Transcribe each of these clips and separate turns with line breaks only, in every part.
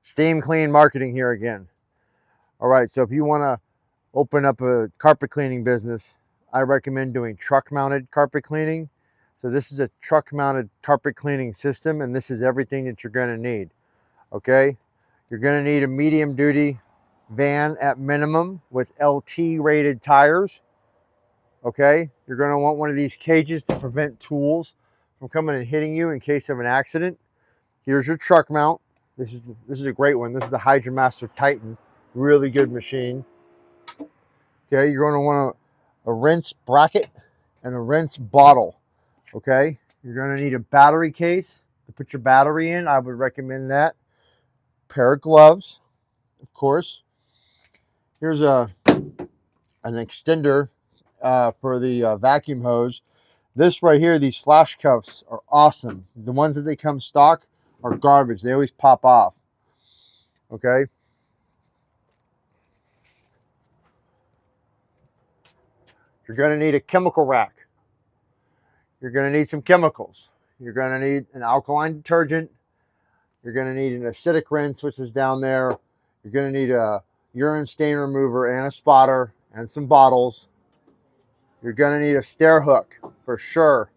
Steam clean marketing here again. All right, so if you want to open up a carpet cleaning business, I recommend doing truck mounted carpet cleaning. So this is a truck mounted carpet cleaning system, and this is everything that you're going to need. Okay, you're going to need a medium duty van at minimum with LT rated tires. Okay, you're going to want one of these cages to prevent tools from coming and hitting you in case of an accident. Here's your truck mount. This is a great one. This is a HydroMaster Titan, really good machine. Okay, you're going to want a rinse bracket and a rinse bottle. Okay, you're going to need a battery case to put your battery in. I would recommend that. Pair of gloves, of course. Here's an extender for the vacuum hose. This right here, these flash cups are awesome. The ones that they come stock are garbage. They always pop off. Okay. You're going to need a chemical rack. You're going to need some chemicals. You're going to need an alkaline detergent. You're going to need an acidic rinse, which is down there. You're going to need a urine stain remover and a spotter and some bottles. You're going to need a stair hook for sure.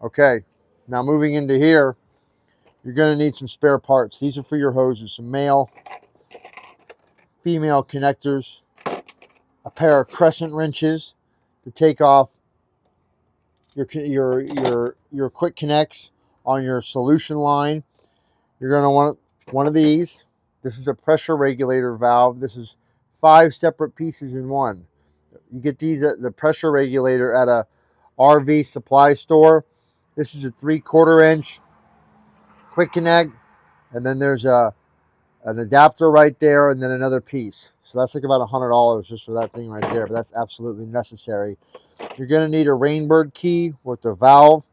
Okay, now moving into here, you're going to need some spare parts. These are for your hoses, some male, female connectors, a pair of Crescent wrenches to take off your quick connects on your solution line. You're going to want one of these. This is a pressure regulator valve. This is 5 separate pieces in one. You get these at the pressure regulator at a RV supply store. This is a 3/4 inch quick connect, and then there's an adapter right there, and then another piece. So that's like about $100 just for that thing right there, but that's absolutely necessary. You're going to need a Rainbird key with the valve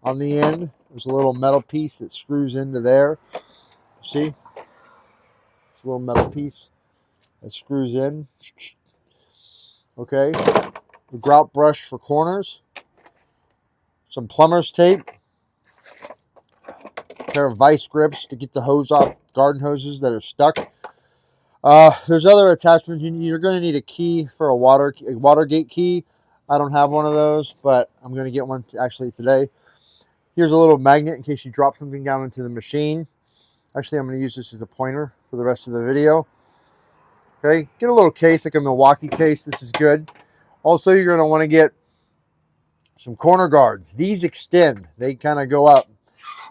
on the end. There's a little metal piece that screws into there. See? It's a little metal piece that screws in. Okay. A grout brush for corners. Some plumber's tape. A pair of vice grips to get the hose off garden hoses that are stuck. There's other attachments. You're going to need a key for a Watergate key. I don't have one of those, but I'm going to get one actually today. Here's a little magnet in case you drop something down into the machine. Actually, I'm going to use this as a pointer for the rest of the video. Okay, get a little case, like a Milwaukee case. This is good. Also, you're going to want to get some corner guards. These extend. They kind of go up.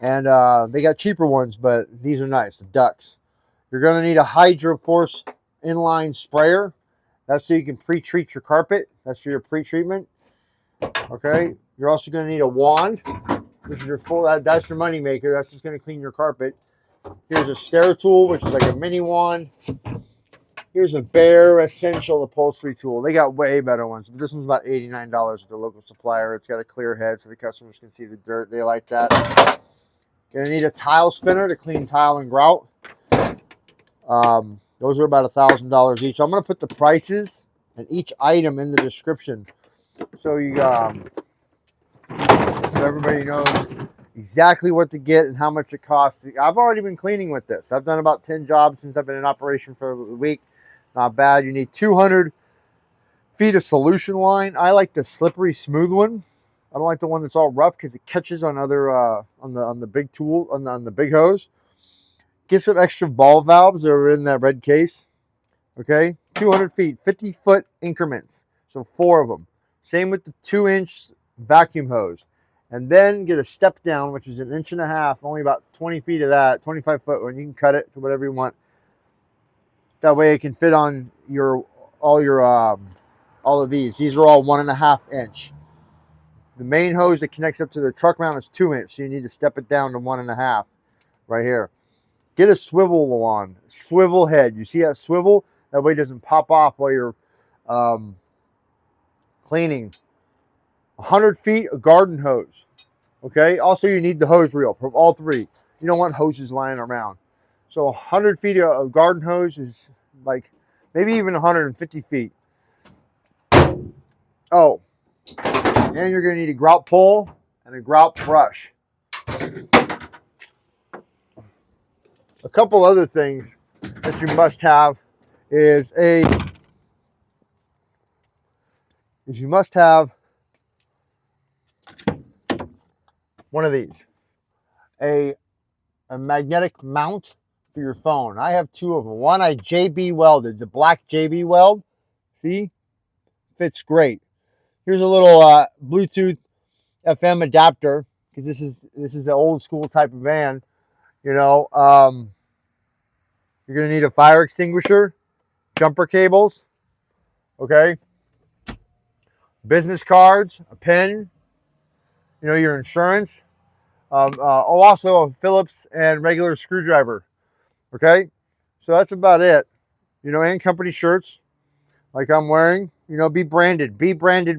And they got cheaper ones, but these are nice, the ducks. You're going to need a HydroForce inline sprayer. That's so you can pre-treat your carpet. That's for your pre-treatment. Okay. You're also going to need a wand. This is your that's your money maker. That's just going to clean your carpet. Here's a Stair Tool, which is like a mini wand. Here's a bare essential upholstery tool. They got way better ones. But this one's about $89 at the local supplier. It's got a clear head so the customers can see the dirt. They like that. You're going to need a tile spinner to clean tile and grout. Those are about $1,000 each. I'm going to put the prices and each item in the description so everybody knows exactly what to get and how much it costs. I've already been cleaning with this. I've done about 10 jobs since I've been in operation for a week. Not bad. You need 200 feet of solution line. I like the slippery smooth one. I don't like the one that's all rough because it catches on other on the big tool on the big hose. Get some extra ball valves that are in that red case. Okay, 200 feet, 50-foot increments. So 4 of them. Same with the 2-inch vacuum hose. And then get a step down, which is 1.5 inches, only about 20 feet of that, 25 foot one. You can cut it to whatever you want. That way it can fit on all of these. These are all 1.5 inch. The main hose that connects up to the truck mount is 2 inch, so you need to step it down to 1.5 right here. Get a swivel head. You see that swivel? That way it doesn't pop off while you're cleaning. 100 feet of garden hose. Okay. Also, you need the hose reel for all 3. You don't want hoses lying around. So 100 feet of garden hose is like maybe even 150 feet. Oh, and you're going to need a grout pole and a grout brush. A couple other things that you must have is you must have one of these, a magnetic mount for your phone. I have two of them. One I JB welded, the black JB weld. See, fits great. Here's a little Bluetooth FM adapter, because this is the old school type of van. You know, you're gonna need a fire extinguisher, jumper cables, okay, business cards, a pen, you know, your insurance, also a Phillips and regular screwdriver, okay. So that's about it, you know, and company shirts like I'm wearing. You know, be branded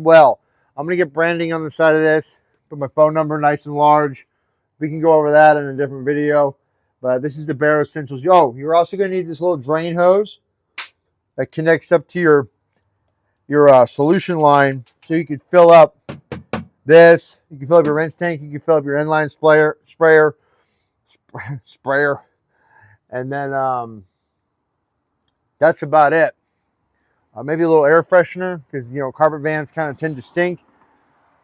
well. I'm gonna get branding on the side of this, put my phone number nice and large. We can go over that in a different video, but this is the bare essentials. Oh, you're also gonna need this little drain hose that connects up to your solution line, so you can fill up this. You can fill up your rinse tank. You can fill up your inline sprayer, and then that's about it. Maybe a little air freshener, because, you know, carpet vans kind of tend to stink.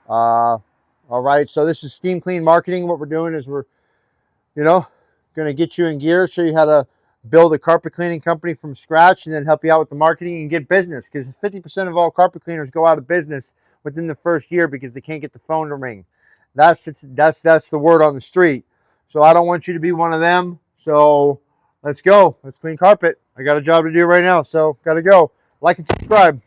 All right, so this is steam clean marketing. What we're doing is we're, you know, going to get you in gear, show you how to build a carpet cleaning company from scratch, and then help you out with the marketing and get business, because 50% of all carpet cleaners go out of business within the first year because they can't get the phone to ring. That's the word on the street. So I don't want you to be one of them. So let's go. Let's clean carpet. I got a job to do right now, so got to go. Like and subscribe.